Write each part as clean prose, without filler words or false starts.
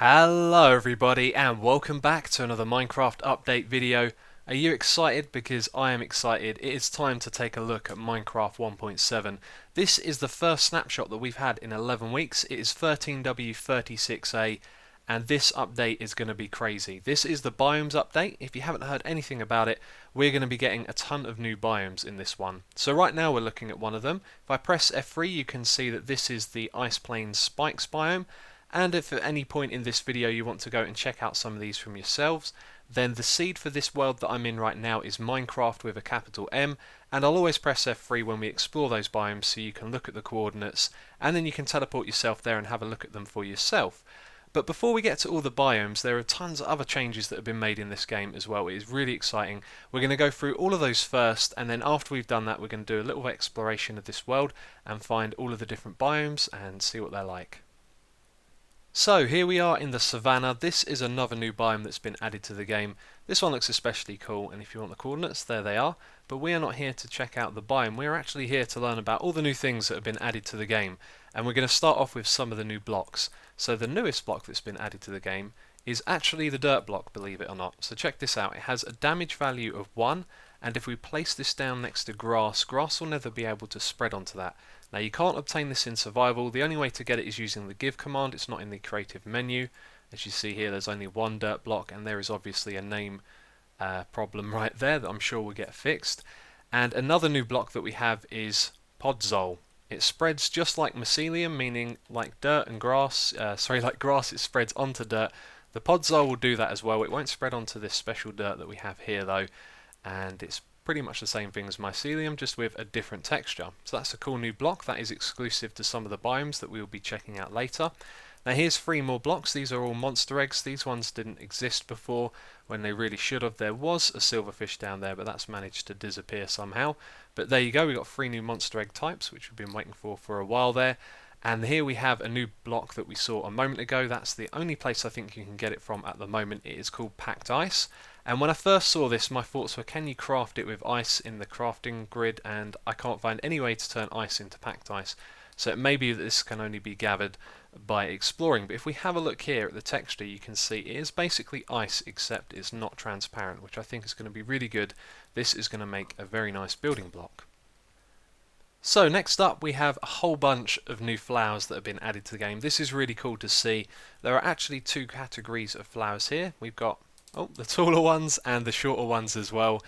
Hello everybody and welcome back to another Minecraft update video. Are you excited? Because I am excited. It is time to take a look at Minecraft 1.7. This is the first snapshot that we've had in 11 weeks. It is 13w36a and this update is going to be crazy. This is the Biomes update. If you haven't heard anything about it, we're going to be getting a ton of new biomes in this one. So right now we're looking at one of them. If I press F3 you can see that this is the Ice Plains Spikes biome. And if at any point in this video you want to go and check out some of these from yourselves, then the seed for this world that I'm in right now is Minecraft with a capital M, and I'll always press F3 when we explore those biomes so you can look at the coordinates, and then you can teleport yourself there and have a look at them for yourself. But before we get to all the biomes, there are tons of other changes that have been made in this game as well. It is really exciting. We're going to go through all of those first, and then after we've done that we're going to do a little exploration of this world and find all of the different biomes and see what they're like. So here we are in the savannah. This is another new biome that's been added to the game. This one looks especially cool, and if you want the coordinates, there they are. But we are not here to check out the biome, we are actually here to learn about all the new things that have been added to the game. And we're going to start off with some of the new blocks. So the newest block that's been added to the game is actually the dirt block, believe it or not. So check this out, it has a damage value of 1, and if we place this down next to grass, grass will never be able to spread onto that. Now you can't obtain this in survival, the only way to get it is using the give command, it's not in the creative menu. As you see here there's only one dirt block and there is obviously a name problem right there that I'm sure will get fixed. And another new block that we have is podzol. It spreads just like mycelium, meaning like dirt and grass, like grass it spreads onto dirt. The podzol will do that as well, it won't spread onto this special dirt that we have here though, and it's pretty much the same thing as mycelium, just with a different texture. So that's a cool new block that is exclusive to some of the biomes that we will be checking out later. Now here's 3 more blocks. These are all monster eggs. These ones didn't exist before when they really should have. There was a silverfish down there, but that's managed to disappear somehow. But there you go, we got 3 new monster egg types, which we've been waiting for a while there. And here we have a new block that we saw a moment ago. That's the only place I think you can get it from at the moment. It is called packed ice. And when I first saw this, my thoughts were, can you craft it with ice in the crafting grid? And I can't find any way to turn ice into packed ice. So it may be that this can only be gathered by exploring. But if we have a look here at the texture, you can see it is basically ice, except it's not transparent, which I think is going to be really good. This is going to make a very nice building block. So next up we have a whole bunch of new flowers that have been added to the game. This is really cool to see. There are actually 2 categories of flowers here. We've got the taller ones and the shorter ones as well.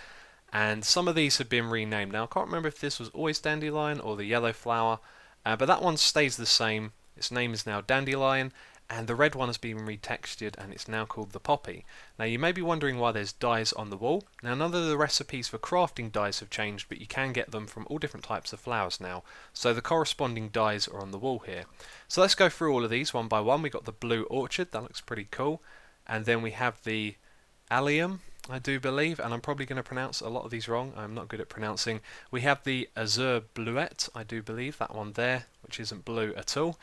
And some of these have been renamed. Now I can't remember if this was always dandelion or the yellow flower, but that one stays the same. Its name is now dandelion, and the red one has been retextured and it's now called the poppy. Now you may be wondering why there's dyes on the wall. Now none of the recipes for crafting dyes have changed, but you can get them from all different types of flowers now. So the corresponding dyes are on the wall here. So let's go through all of these one by one. We got the blue orchid, that looks pretty cool. And then we have the allium, I do believe, and I'm probably going to pronounce a lot of these wrong. I'm not good at pronouncing. We have the azure bluette, I do believe, that one there, which isn't blue at all.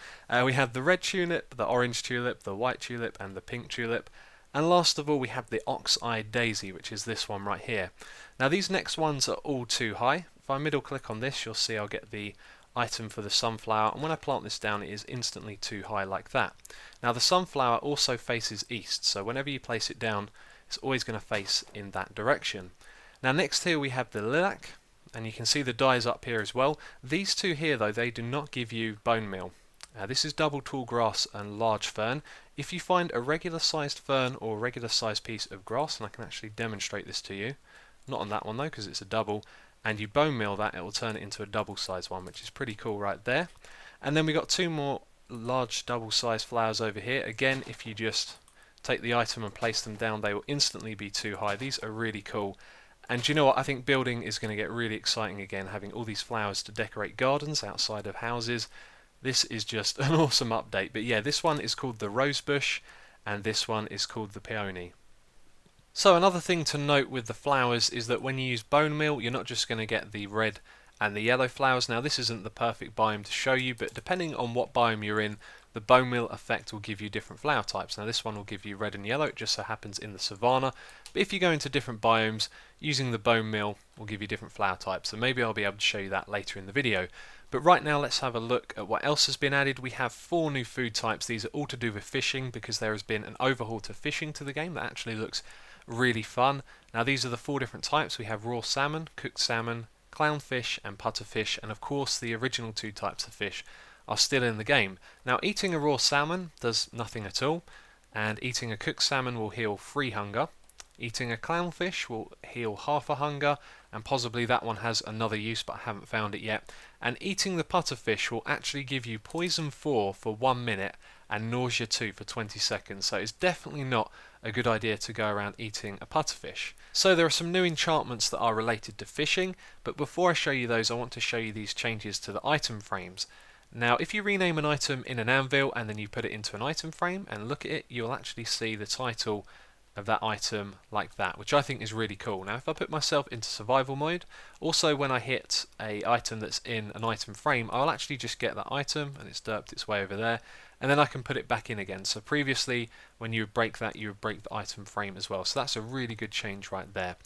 We have the red tulip, the orange tulip, the white tulip, and the pink tulip. And last of all, we have the ox-eye daisy, which is this one right here. Now these next ones are all too high. If I middle click on this, you'll see I'll get the item for the sunflower, and when I plant this down it is instantly too high like that. Now the sunflower also faces east, so whenever you place it down it's always going to face in that direction. Now next here we have the lilac, and you can see the dyes up here as well. These 2 here though, they do not give you bone meal. This is double tall grass and large fern. If you find a regular sized fern or a regular sized piece of grass, and I can actually demonstrate this to you, not on that one though because it's a double, and you bone meal that, it will turn it into a double sized one, which is pretty cool right there. And then we got 2 more large double sized flowers over here. Again, if you just take the item and place them down, they will instantly be too high. These are really cool. And you know what, I think building is going to get really exciting again, having all these flowers to decorate gardens outside of houses. This is just an awesome update. But yeah, this one is called the rosebush and this one is called the peony. So another thing to note with the flowers is that when you use bone meal, you're not just going to get the red and the yellow flowers. Now this isn't the perfect biome to show you, but depending on what biome you're in, the bone meal effect will give you different flower types. Now this one will give you red and yellow, it just so happens in the savannah. But if you go into different biomes, using the bone meal will give you different flower types. So maybe I'll be able to show you that later in the video. But right now let's have a look at what else has been added. We have 4 new food types. These are all to do with fishing because there has been an overhaul to fishing to the game that actually looks really fun. Now these are the 4 different types. We have raw salmon, cooked salmon, clownfish and pufferfish, and of course the original 2 types of fish are still in the game. Now eating a raw salmon does nothing at all, and eating a cooked salmon will heal 3 hunger. Eating a clownfish will heal half a hunger, and possibly that one has another use but I haven't found it yet. And eating the pufferfish will actually give you poison 4 for 1 minute and nausea 2 for 20 seconds, so it's definitely not a good idea to go around eating a pufferfish. So there are some new enchantments that are related to fishing, but before I show you those I want to show you these changes to the item frames. Now if you rename an item in an anvil and then you put it into an item frame and look at it, you'll actually see the title of that item like that, which I think is really cool. Now if I put myself into survival mode, also when I hit a item that's in an item frame, I'll actually just get that item and it's derped its way over there, and then I can put it back in again. So previously when you would break that, you would break the item frame as well, so that's a really good change right there.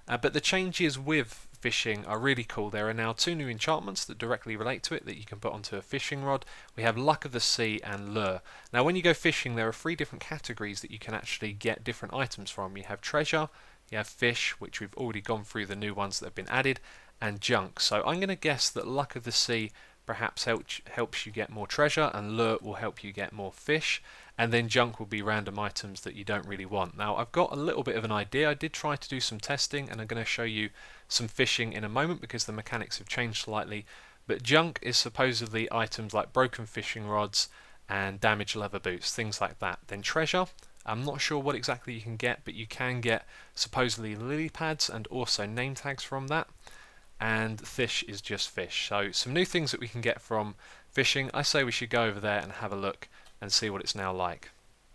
But the changes with fishing are really cool. There are now 2 new enchantments that directly relate to it that you can put onto a fishing rod. We have Luck of the Sea and Lure. Now when you go fishing there are 3 different categories that you can actually get different items from. You have treasure, you have fish, which we've already gone through the new ones that have been added, and junk. So I'm going to guess that Luck of the Sea perhaps helps you get more treasure, and Lure will help you get more fish, and then junk will be random items that you don't really want. Now I've got a little bit of an idea. I did try to do some testing and I'm going to show you some fishing in a moment because the mechanics have changed slightly, but junk is supposedly items like broken fishing rods and damaged leather boots, things like that. Then treasure, I'm not sure what exactly you can get, but you can get supposedly lily pads and also name tags from that. And fish is just fish. So some new things that we can get from fishing. I say we should go over there and have a look and see what it's now like.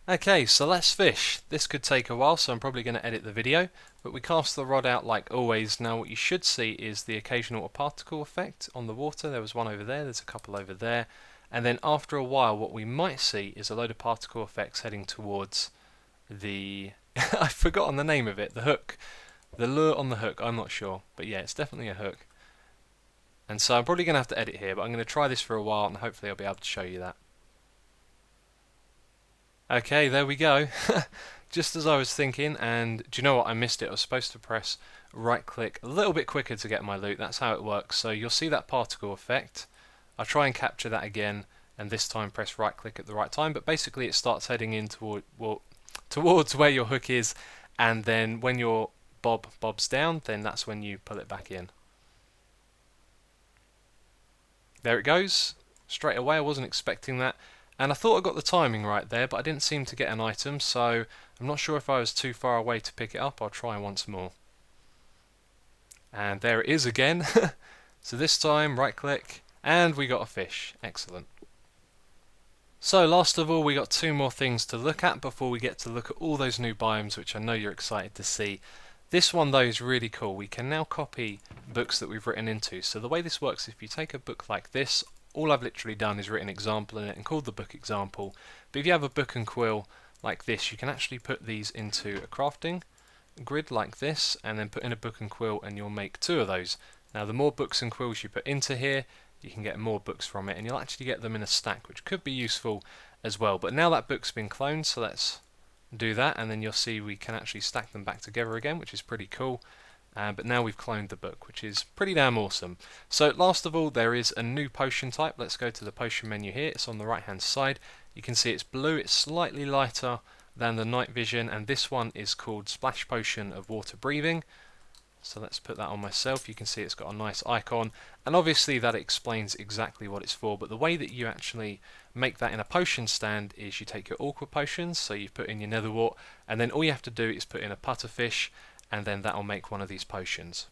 Okay, so let's fish. This could take a while, so I'm probably going to edit the video, but we cast the rod out like always. Now what you should see is the occasional particle effect on the water. There was one over there, there's a couple over there, and then after a while what we might see is a load of particle effects heading towards the I've forgotten the name of it, the hook. The lure on the hook, I'm not sure, but yeah, it's definitely a hook. And so I'm probably going to have to edit here, but I'm going to try this for a while and hopefully I'll be able to show you that. Okay, there we go. Just as I was thinking, and do you know what, I missed it. I was supposed to press right click a little bit quicker to get my loot. That's how it works. So you'll see that particle effect. I'll try and capture that again, and this time press right click at the right time, but basically it starts heading in towards where your hook is, and then when your bobs down, then that's when you pull it back in. There it goes, straight away. I wasn't expecting that, and I thought I got the timing right there, but I didn't seem to get an item, so I'm not sure if I was too far away to pick it up. I'll try once more. And there it is again. So this time right click and we got a fish. Excellent. So last of all, we got 2 more things to look at before we get to look at all those new biomes, which I know you're excited to see. This one though is really cool. We can now copy books that we've written into. So the way this works, if you take a book like this, all I've literally done is written example in it and called the book example. But if you have a book and quill like this, you can actually put these into a crafting grid like this and then put in a book and quill, and you'll make 2 of those. Now the more books and quills you put into here, you can get more books from it, and you'll actually get them in a stack, which could be useful as well. But now that book's been cloned, so let's do that, and then you'll see we can actually stack them back together again, which is pretty cool. But now we've cloned the book, which is pretty damn awesome. So last of all, there is a new potion type. Let's go to the potion menu here. It's on the right hand side. You can see it's blue. It's slightly lighter than the night vision, and this one is called Splash Potion of Water Breathing. So let's put that on myself. You can see it's got a nice icon, and obviously that explains exactly what it's for, but the way that you actually make that in a potion stand is you take your aqua potions, so you put in your nether wart, and then all you have to do is put in a pufferfish, and then that'll make one of these potions.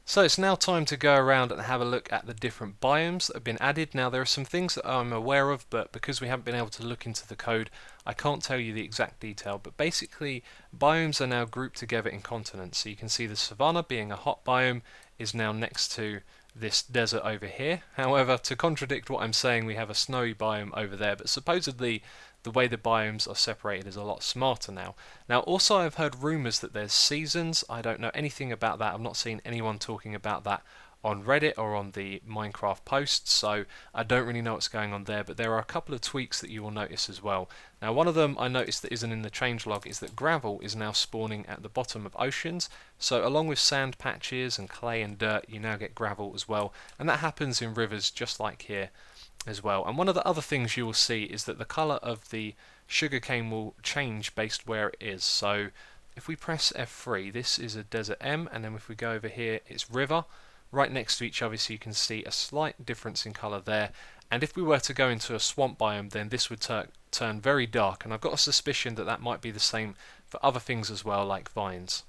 So it's now time to go around and have a look at the different biomes that have been added. Now there are some things that I'm aware of, but because we haven't been able to look into the code, I can't tell you the exact detail. But basically, biomes are now grouped together in continents. So you can see the savanna, being a hot biome, is now next to this desert over here. However, to contradict what I'm saying, we have a snowy biome over there, but supposedly the way the biomes are separated is a lot smarter now. Now also I've heard rumours that there's seasons. I don't know anything about that. I've not seen anyone talking about that on Reddit or on the Minecraft posts, so I don't really know what's going on there, but there are a couple of tweaks that you will notice as well. Now, one of them I noticed that isn't in the changelog is that gravel is now spawning at the bottom of oceans, so along with sand patches and clay and dirt, you now get gravel as well, and that happens in rivers just like here as well. And one of the other things you will see is that the colour of the sugarcane will change based where it is. So if we press F3, this is a desert M, and then if we go over here, it's river. Right next to each other, so you can see a slight difference in colour there. And if we were to go into a swamp biome, then this would turn very dark, and I've got a suspicion that that might be the same for other things as well, like vines.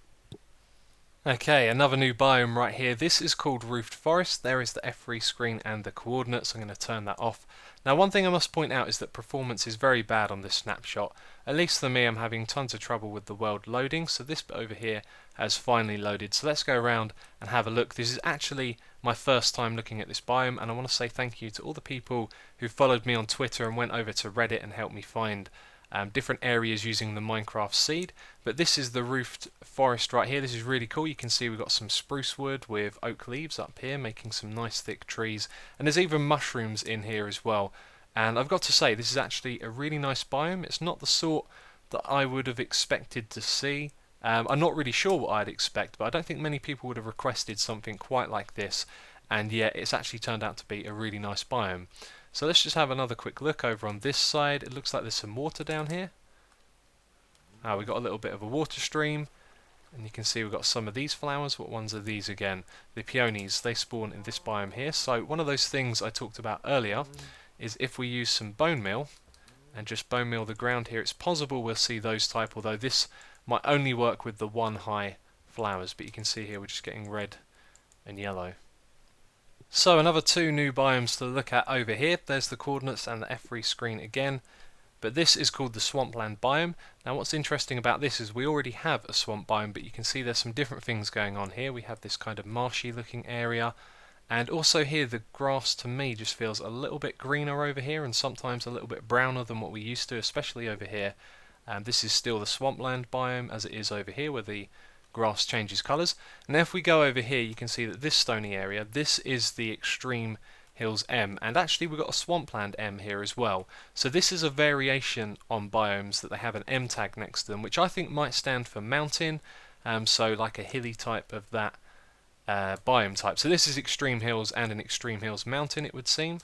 Okay, another new biome right here. This is called Roofed Forest. There is the F3 screen and the coordinates. I'm going to turn that off. Now, one thing I must point out is that performance is very bad on this snapshot. At least for me, I'm having tons of trouble with the world loading, so this bit over here has finally loaded. So let's go around and have a look. This is actually my first time looking at this biome, and I want to say thank you to all the people who followed me on Twitter and went over to Reddit and helped me find different areas using the Minecraft seed. But this is the roofed forest right here. This is really cool. You can see we've got some spruce wood with oak leaves up here making some nice thick trees, and there's even mushrooms in here as well. And I've got to say, this is actually a really nice biome. It's not the sort that I would have expected to see. I'm not really sure what I'd expect, but I don't think many people would have requested something quite like this, and yet it's actually turned out to be a really nice biome. So let's just have another quick look over on this side. It looks like there's some water down here. We've got a little bit of a water stream, and you can see we've got some of these flowers. What ones are these again? The peonies, they spawn in this biome here. So one of those things I talked about earlier is if we use some bone meal and just bone meal the ground here, it's possible we'll see those type, although this might only work with the one high flowers, but you can see here we're just getting red and yellow. So another two new biomes to look at over here. There's the coordinates and the F3 screen again, but this is called the Swampland biome. Now what's interesting about this is we already have a swamp biome, but you can see there's some different things going on here. We have this kind of marshy looking area, and also here the grass to me just feels a little bit greener over here and sometimes a little bit browner than what we used to, especially over here. This is still the Swampland biome as it is over here where the grass changes colours. And if we go over here, you can see that this stony area, this is the Extreme Hills M, and actually we've got a Swampland M here as well. So this is a variation on biomes that they have an M tag next to them, which I think might stand for mountain, so like a hilly type of that biome type. So this is Extreme Hills and an Extreme Hills Mountain, it would seem.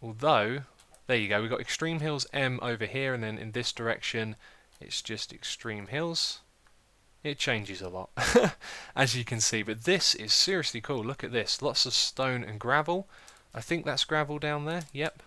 Although, there you go, we've got Extreme Hills M over here, and then in this direction it's just Extreme Hills. It changes a lot, as you can see, but this is seriously cool. Look at this, lots of stone and gravel. I think that's gravel down there, yep.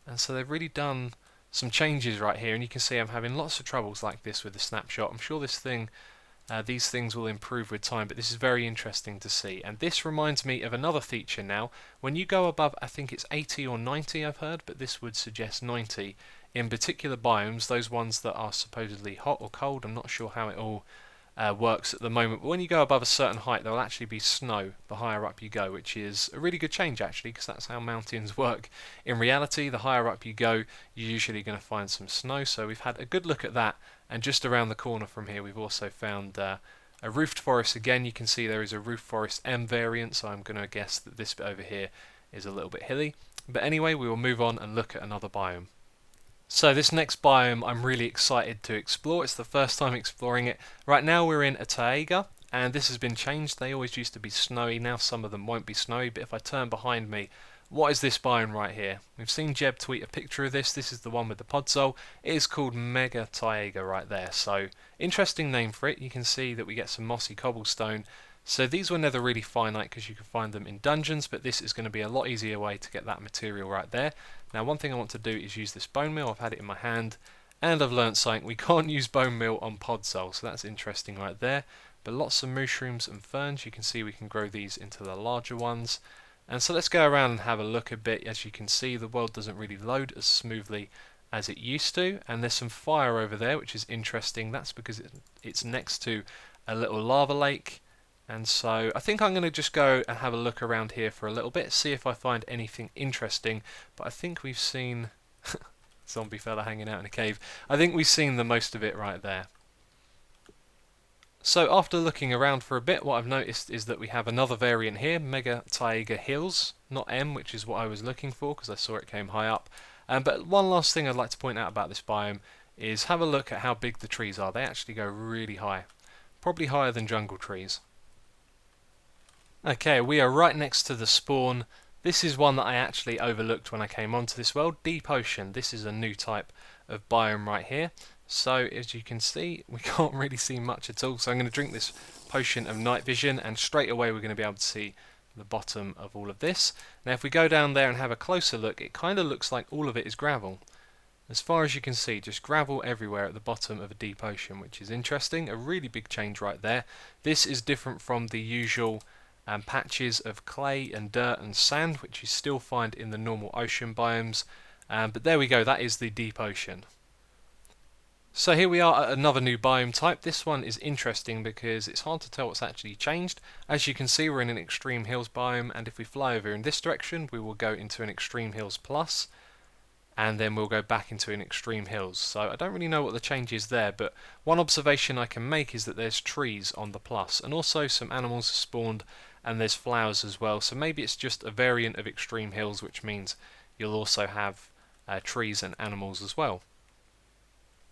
And so they've really done some changes right here, and you can see I'm having lots of troubles like this with the snapshot. I'm sure these things will improve with time, but this is very interesting to see. And this reminds me of another feature now. When you go above, I think it's 80 or 90 I've heard, but this would suggest 90. In particular biomes, those ones that are supposedly hot or cold, I'm not sure how it all works at the moment, but when you go above a certain height there will actually be snow the higher up you go, which is a really good change actually, because that's how mountains work in reality. The higher up you go, you're usually going to find some snow, so we've had a good look at that. And just around the corner from here we've also found a roofed forest again. You can see there is a roofed forest M variant, so I'm going to guess that this bit over here is a little bit hilly. But anyway, we will move on and look at another biome. So this next biome I'm really excited to explore. It's the first time exploring it. Right now we're in a Taiga, and this has been changed. They always used to be snowy, now some of them won't be snowy, but if I turn behind me, what is this biome right here? We've seen Jeb tweet a picture of this. This is the one with the podzol. It is called Mega Taiga right there, so interesting name for it. You can see that we get some mossy cobblestone. So these were never really finite because you can find them in dungeons, but this is going to be a lot easier way to get that material right there. Now one thing I want to do is use this bone meal. I've had it in my hand and I've learnt something. We can't use bone meal on podzol, so that's interesting right there. But lots of mushrooms and ferns. You can see we can grow these into the larger ones. And so let's go around and have a look a bit. As you can see, the world doesn't really load as smoothly as it used to, and there's some fire over there, which is interesting. That's because it's next to a little lava lake. And so I think I'm going to just go and have a look around here for a little bit, see if I find anything interesting. But I think we've seen zombie fella hanging out in a cave. I think we've seen the most of it right there. So after looking around for a bit, what I've noticed is that we have another variant here, Mega Taiga Hills, not M, which is what I was looking for because I saw it came high up. But one last thing I'd like to point out about this biome is have a look at how big the trees are. They actually go really high, probably higher than jungle trees. Okay, we are right next to the spawn. This is one that I actually overlooked when I came onto this world, Deep Ocean. This is a new type of biome right here. So as you can see, we can't really see much at all. So I'm going to drink this potion of night vision, and straight away we're going to be able to see the bottom of all of this. Now if we go down there and have a closer look, it kind of looks like all of it is gravel. As far as you can see, just gravel everywhere at the bottom of a deep ocean, which is interesting. A really big change right there. This is different from the usual patches of clay and dirt and sand, which you still find in the normal ocean biomes. But there we go, that is the deep ocean. So here we are at another new biome type. This one is interesting because it's hard to tell what's actually changed. As you can see, we're in an extreme hills biome, and if we fly over in this direction, we will go into an extreme hills plus, and then we'll go back into an extreme hills. So I don't really know what the change is there, but one observation I can make is that there's trees on the plus, and also some animals spawned, and there's flowers as well. So maybe it's just a variant of extreme hills, which means you'll also have trees and animals as well.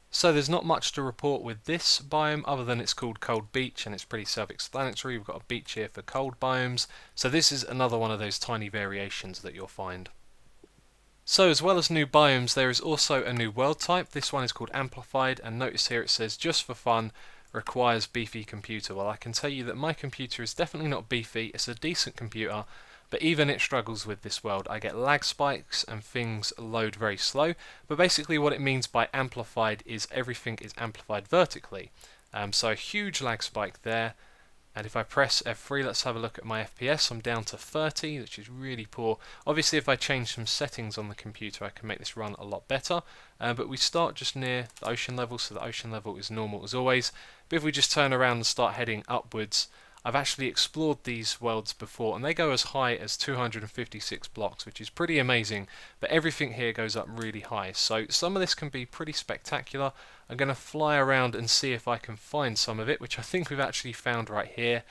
So there's not much to report with this biome other than it's called Cold Beach, and it's pretty self-explanatory. We've got a beach here for cold biomes, so this is another one of those tiny variations that you'll find. So as well as new biomes, there is also a new world type. This one is called Amplified, and notice here it says just for fun, requires beefy computer. Well, I can tell you that my computer is definitely not beefy. It's a decent computer, but even it struggles with this world. I get lag spikes and things load very slow, but basically what it means by amplified is everything is amplified vertically. So a huge lag spike there, and if I press F3, let's have a look at my FPS. I'm down to 30, which is really poor. Obviously if I change some settings on the computer I can make this run a lot better, but we start just near the ocean level, so the ocean level is normal as always. But if we just turn around and start heading upwards, I've actually explored these worlds before, and they go as high as 256 blocks, which is pretty amazing, but everything here goes up really high, so some of this can be pretty spectacular. I'm going to fly around and see if I can find some of it, which I think we've actually found right here.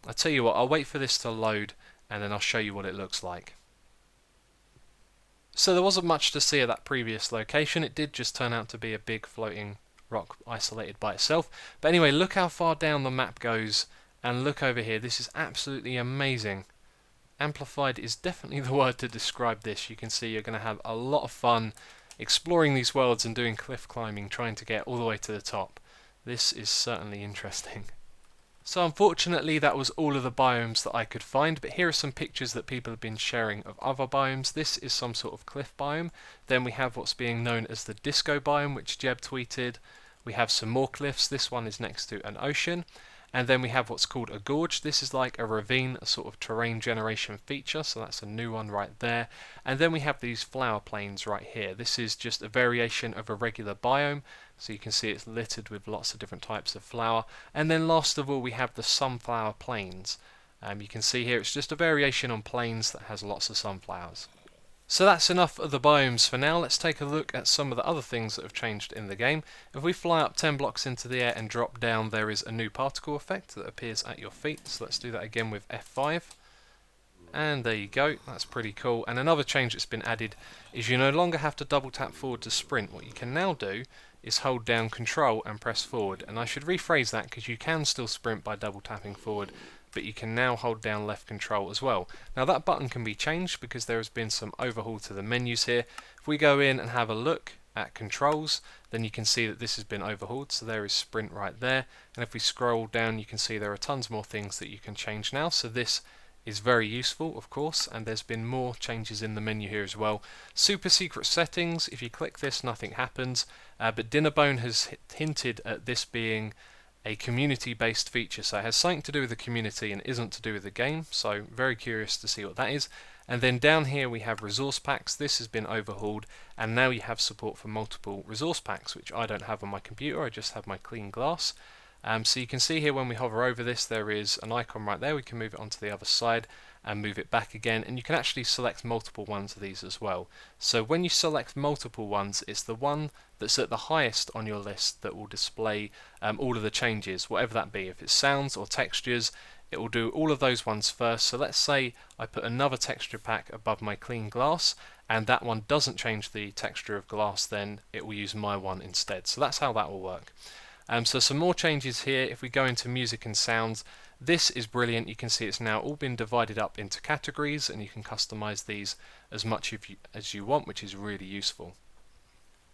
I'll tell you what, I'll wait for this to load, and then I'll show you what it looks like. So there wasn't much to see at that previous location. It did just turn out to be a big floating rock isolated by itself. But anyway, look how far down the map goes. And look over here, this is absolutely amazing. Amplified is definitely the word to describe this. You can see you're going to have a lot of fun exploring these worlds and doing cliff climbing, trying to get all the way to the top. This is certainly interesting. So unfortunately that was all of the biomes that I could find, but here are some pictures that people have been sharing of other biomes. This is some sort of cliff biome. Then we have what's being known as the disco biome, which Jeb tweeted. We have some more cliffs. This one is next to an ocean. And then we have what's called a gorge. This is like a ravine, a sort of terrain generation feature, so that's a new one right there. And then we have these flower plains right here. This is just a variation of a regular biome, so you can see it's littered with lots of different types of flower. And then last of all we have the sunflower plains. You can see here it's just a variation on plains that has lots of sunflowers. So that's enough of the biomes for now. Let's take a look at some of the other things that have changed in the game. If we fly up 10 blocks into the air and drop down, there is a new particle effect that appears at your feet. So let's do that again with F5. And there you go, that's pretty cool. And another change that's been added is you no longer have to double tap forward to sprint. What you can now do is hold down Control and press forward. And I should rephrase that because you can still sprint by double tapping forward, but you can now hold down left control as well. Now that button can be changed because there has been some overhaul to the menus here. If we go in and have a look at controls, then you can see that this has been overhauled, so there is sprint right there. And if we scroll down you can see there are tons more things that you can change now, so this is very useful of course, and there's been more changes in the menu here as well. Super secret settings, if you click this nothing happens, but Dinnerbone has hinted at this being a community-based feature, so it has something to do with the community and isn't to do with the game, so very curious to see what that is. And then down here we have resource packs. This has been overhauled, and now you have support for multiple resource packs, which I don't have on my computer, I just have my clean glass. So you can see here when we hover over this, there is an icon right there. We can move it onto the other side and move it back again, and you can actually select multiple ones of these as well. So when you select multiple ones, it's the one that's at the highest on your list that will display all of the changes, whatever that be. If it's sounds or textures, it will do all of those ones first. So let's say I put another texture pack above my clean glass, and that one doesn't change the texture of glass, then it will use my one instead. So that's how that will work. So some more changes here. If we go into music and sounds, this is brilliant. You can see it's now all been divided up into categories, and you can customize these as much as you want, which is really useful.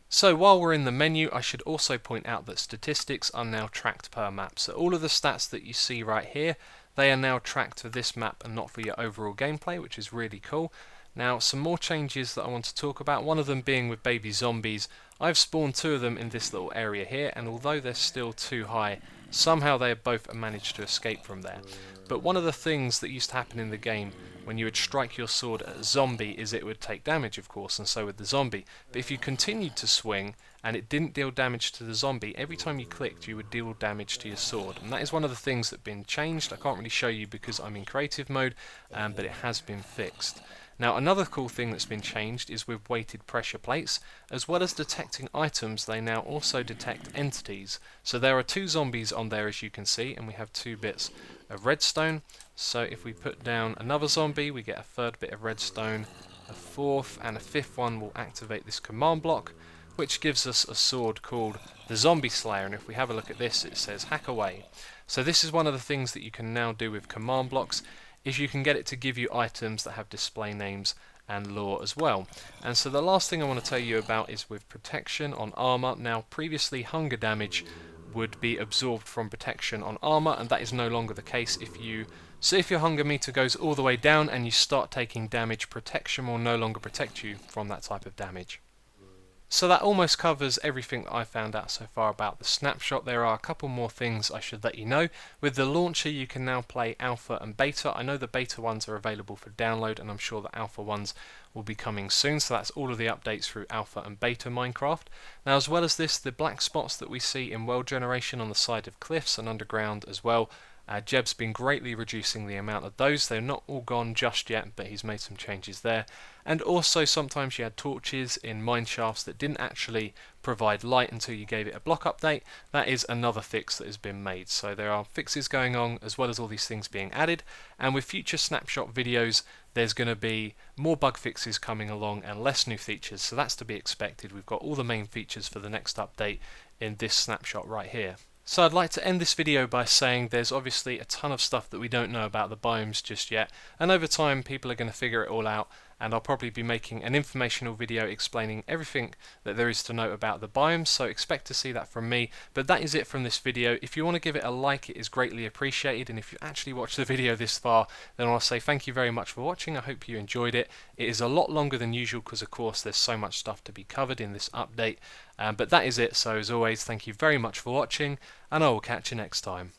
So while we're in the menu, I should also point out that statistics are now tracked per map. So all of the stats that you see right here, they are now tracked for this map and not for your overall gameplay, which is really cool. Now, some more changes that I want to talk about, one of them being with baby zombies. I've spawned 2 of them in this little area here, and although they're still too high, somehow they have both managed to escape from there. But one of the things that used to happen in the game when you would strike your sword at a zombie is it would take damage, of course, and so would the zombie. But if you continued to swing and it didn't deal damage to the zombie, every time you clicked you would deal damage to your sword. And that is one of the things that have been changed. I can't really show you because I'm in creative mode, but it has been fixed. Now, another cool thing that's been changed is with weighted pressure plates. As well as detecting items, they now also detect entities. So there are 2 zombies on there, as you can see, and we have 2 bits of redstone. So if we put down another zombie, we get a 3rd bit of redstone, a 4th and a 5th one will activate this command block, which gives us a sword called the Zombie Slayer. And if we have a look at this, it says hack away. So this is one of the things that you can now do with command blocks, is you can get it to give you items that have display names and lore as well. And so the last thing I want to tell you about is with protection on armor. Now, previously hunger damage would be absorbed from protection on armor, and that is no longer the case. If your hunger meter goes all the way down and you start taking damage, protection will no longer protect you from that type of damage. So that almost covers everything that I found out so far about the snapshot. There are a couple more things I should let you know. With the launcher, you can now play alpha and beta. I know the beta ones are available for download, and I'm sure the alpha ones will be coming soon. So that's all of the updates through alpha and beta Minecraft. Now, as well as this, the black spots that we see in world generation on the side of cliffs and underground as well, Jeb's been greatly reducing the amount of those. They're not all gone just yet, but he's made some changes there. And also sometimes you had torches in mine shafts that didn't actually provide light until you gave it a block update. That is another fix that has been made. So there are fixes going on as well as all these things being added. And with future snapshot videos, there's going to be more bug fixes coming along and less new features. So that's to be expected. We've got all the main features for the next update in this snapshot right here. So I'd like to end this video by saying there's obviously a ton of stuff that we don't know about the biomes just yet, and over time people are going to figure it all out, and I'll probably be making an informational video explaining everything that there is to know about the biomes, so expect to see that from me. But that is it from this video. If you want to give it a like, it is greatly appreciated, and if you actually watched the video this far, then I'll say thank you very much for watching. I hope you enjoyed it. It is a lot longer than usual because of course there's so much stuff to be covered in this update, but that is it. So as always, thank you very much for watching, and I will catch you next time.